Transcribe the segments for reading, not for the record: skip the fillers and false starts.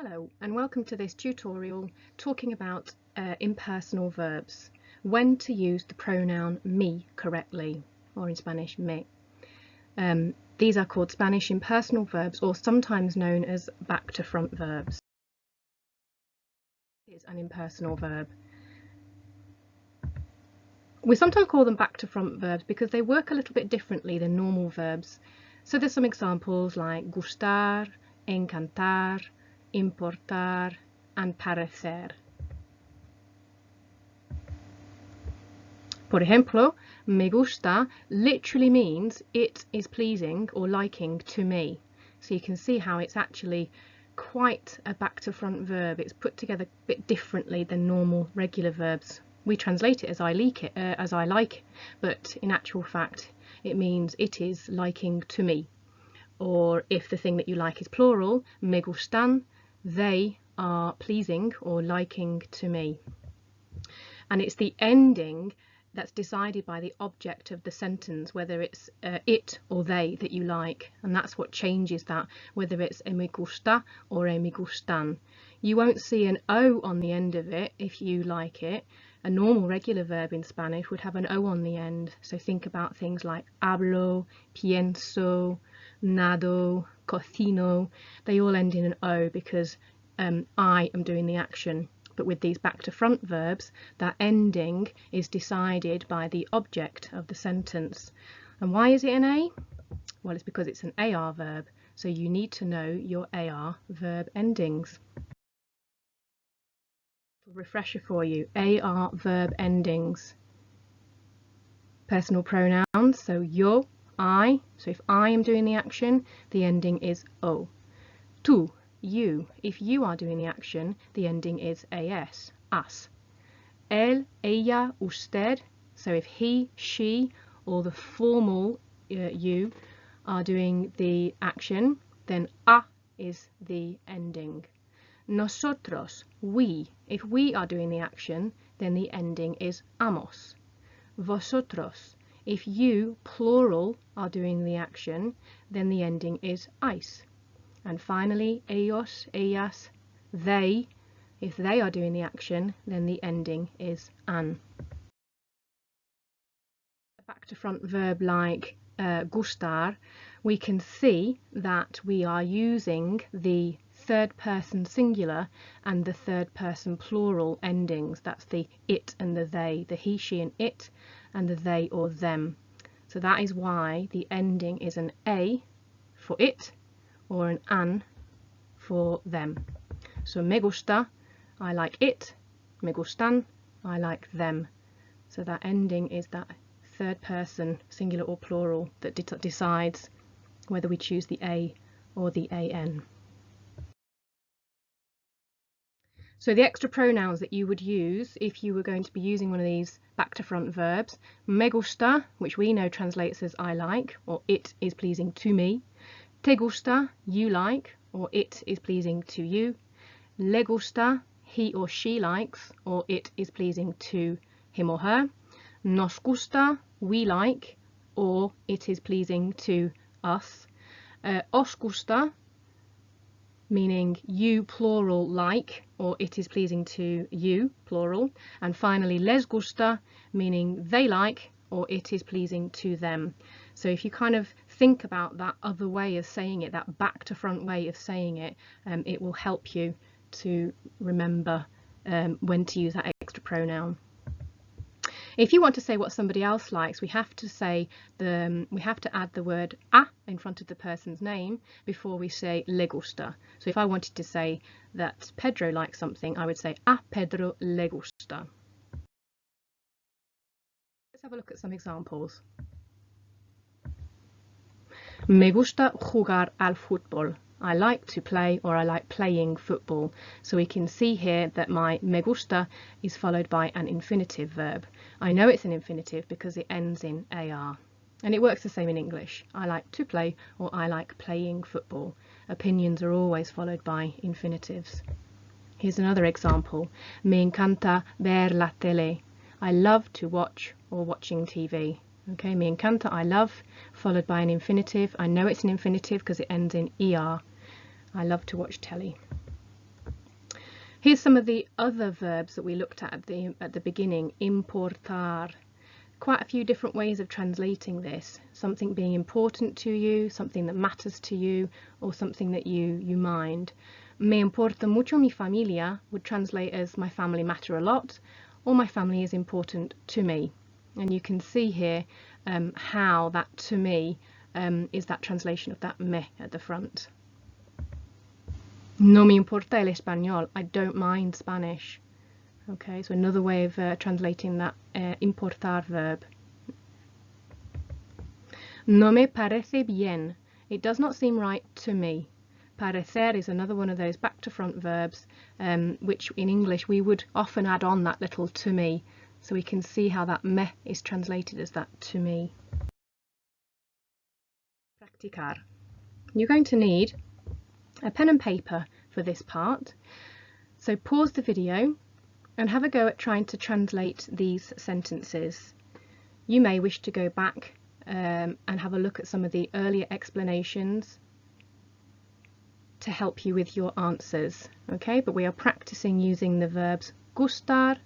Hello and welcome to this tutorial talking about impersonal verbs. When to use the pronoun me correctly, or in Spanish me. These are called Spanish impersonal verbs, or sometimes known as back to front verbs. It's an impersonal verb. We sometimes call them back to front verbs because they work a little bit differently than normal verbs. So there's some examples like gustar, encantar, importar and parecer. Por ejemplo, me gusta literally means it is pleasing or liking to me. So you can see how it's actually quite a back to front verb. It's put together a bit differently than normal regular verbs. We translate it as I like, but in actual fact it means it is liking to me. Or if the thing that you like is plural, me gustan, they are pleasing or liking to me. And it's the ending that's decided by the object of the sentence, whether it's it or they that you like, and that's what changes that, whether it's me gusta or me gustan. You won't see an O on the end of it if you like it. A normal regular verb in Spanish would have an O on the end, so think about things like hablo, pienso, nado, cocino. They all end in an O because I am doing the action. But with these back to front verbs, that ending is decided by the object of the sentence. And why is it an A? Well, it's because it's an AR verb, so you need to know your AR verb endings. Refresher for you, AR verb endings. Personal pronouns, so yo, I, so if I am doing the action, the ending is O. Tu, you, if you are doing the action, the ending is AS, us. Él, ella, usted, so if he, she, or the formal you are doing the action, then A is the ending. Nosotros, we, if we are doing the action, then the ending is amos. Vosotros, if you, plural, are doing the action, then the ending is ais. And finally, ellos, ellas, they, if they are doing the action, then the ending is an. A back to front verb like gustar, we can see that we are using the third person singular and the third person plural endings. That's the it and the they, the he, she and it, and the they or them. So that is why the ending is an A for it or an for them. So me gusta, I like it, me gustan, I like them. So that ending is that third person singular or plural that decides whether we choose the A or the AN. So the extra pronouns that you would use if you were going to be using one of these back to front verbs: me gusta, which we know translates as I like, or it is pleasing to me. Te gusta, you like, or it is pleasing to you. Le gusta, he or she likes, or it is pleasing to him or her. Nos gusta, we like, or it is pleasing to us. Os gusta, meaning you, plural, like, or it is pleasing to you, plural. And finally, les gusta, meaning they like, or it is pleasing to them. So if you kind of think about that other way of saying it, that back to front way of saying it, it will help you to remember when to use that extra pronoun. If you want to say what somebody else likes, we have to add the word a in front of the person's name before we say le gusta. So if I wanted to say that Pedro likes something, I would say a Pedro le gusta. Let's have a look at some examples. Me gusta jugar al fútbol. I like to play, or I like playing football. So we can see here that my me gusta is followed by an infinitive verb. I know it's an infinitive because it ends in AR. And it works the same in English. I like to play, or I like playing football. Opinions are always followed by infinitives. Here's another example. Me encanta ver la tele. I love to watch, or watching TV. Okay, me encanta, I love, followed by an infinitive. I know it's an infinitive because it ends in ER. I love to watch telly. Here's some of the other verbs that we looked at the beginning. Importar. Quite a few different ways of translating this. Something being important to you, something that matters to you, or something that you mind. Me importa mucho mi familia would translate as my family matter a lot, or my family is important to me. And you can see here how that to me is that translation of that me at the front. No me importa el español. I don't mind Spanish. Okay, so another way of translating that importar verb. No me parece bien. It does not seem right to me. Parecer is another one of those back to front verbs, which in English we would often add on that little to me. So we can see how that me is translated as that to me. Practicar. You're going to need a pen and paper for this part. So pause the video and have a go at trying to translate these sentences. You may wish to go back and have a look at some of the earlier explanations to help you with your answers. Okay, but we are practicing using the verbs gustar,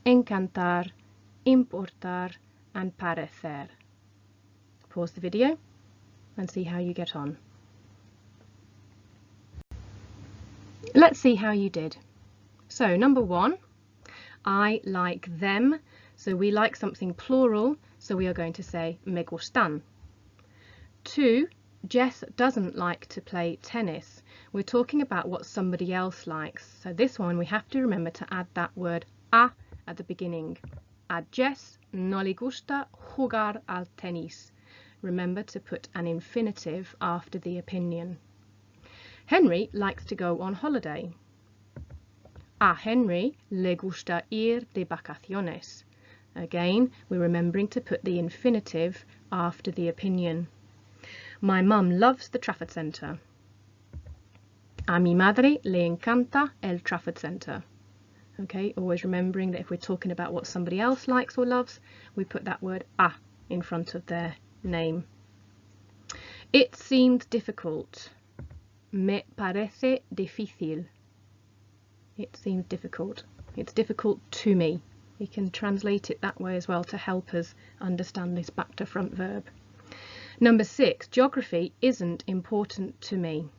encantar, importar and parecer. Pause the video and see how you get on. Let's see how you did. So number 1, I like them. So we like something plural, so we are going to say me gustan. 2, Jess doesn't like to play tennis. We're talking about what somebody else likes. So this one we have to remember to add that word a at the beginning. A Jess no le gusta jugar al tenis. Remember to put an infinitive after the opinion. Henry likes to go on holiday. A Henry le gusta ir de vacaciones. Again, we're remembering to put the infinitive after the opinion. My mum loves the Trafford Centre. A mi madre le encanta el Trafford Centre. Okay, always remembering that if we're talking about what somebody else likes or loves, we put that word a in front of their name. It seemed difficult. Me parece difícil. It seems difficult. It's difficult to me. We can translate it that way as well to help us understand this back to front verb. Number 6, geography isn't important to me.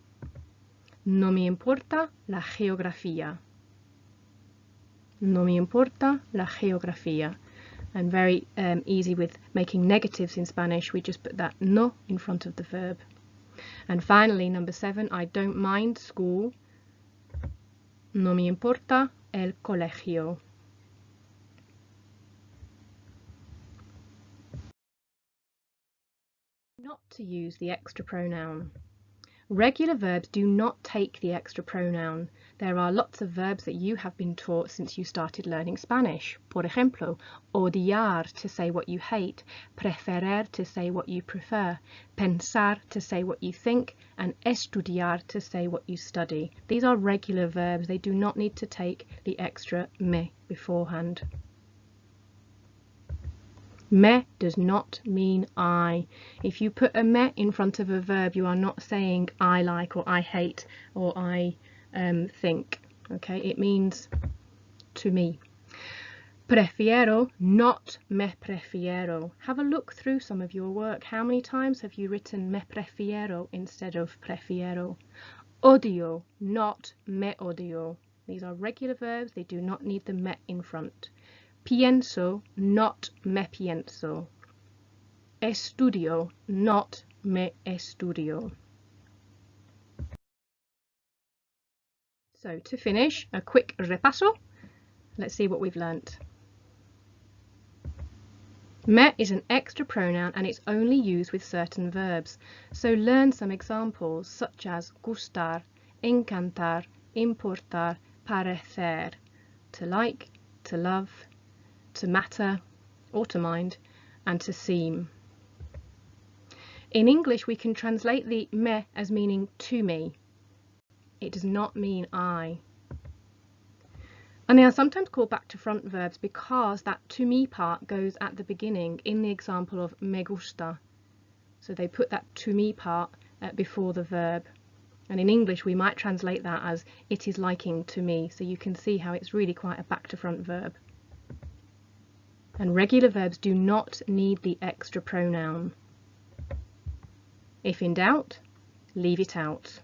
No me importa la geografía. No me importa la geografía. And very easy with making negatives in Spanish, we just put that no in front of the verb. And finally, number 7, I don't mind school. No me importa el colegio. Not to use the extra pronoun. Regular verbs do not take the extra pronoun. There are lots of verbs that you have been taught since you started learning Spanish. Por ejemplo, odiar to say what you hate, preferir to say what you prefer, pensar to say what you think, and estudiar to say what you study. These are regular verbs. They do not need to take the extra me beforehand. Me does not mean I. If you put a me in front of a verb, you are not saying I like or I hate or I think. Okay, it means to me. Prefiero, not me prefiero. Have a look through some of your work. How many times have you written me prefiero instead of prefiero? Odio, not me odio. These are regular verbs. They do not need the me in front. Pienso, not me pienso. Estudio, not me estudio. So to finish, a quick repaso. Let's see what we've learnt. Me is an extra pronoun and it's only used with certain verbs. So learn some examples such as gustar, encantar, importar, parecer. To like, to love, to matter or to mind, and to seem. In English we can translate the me as meaning to me. It does not mean I. And they are sometimes called back to front verbs because that to me part goes at the beginning in the example of me gusta. So they put that to me part before the verb. And in English we might translate that as it is liking to me. So you can see how it's really quite a back to front verb. And regular verbs do not need the extra pronoun. If in doubt, leave it out.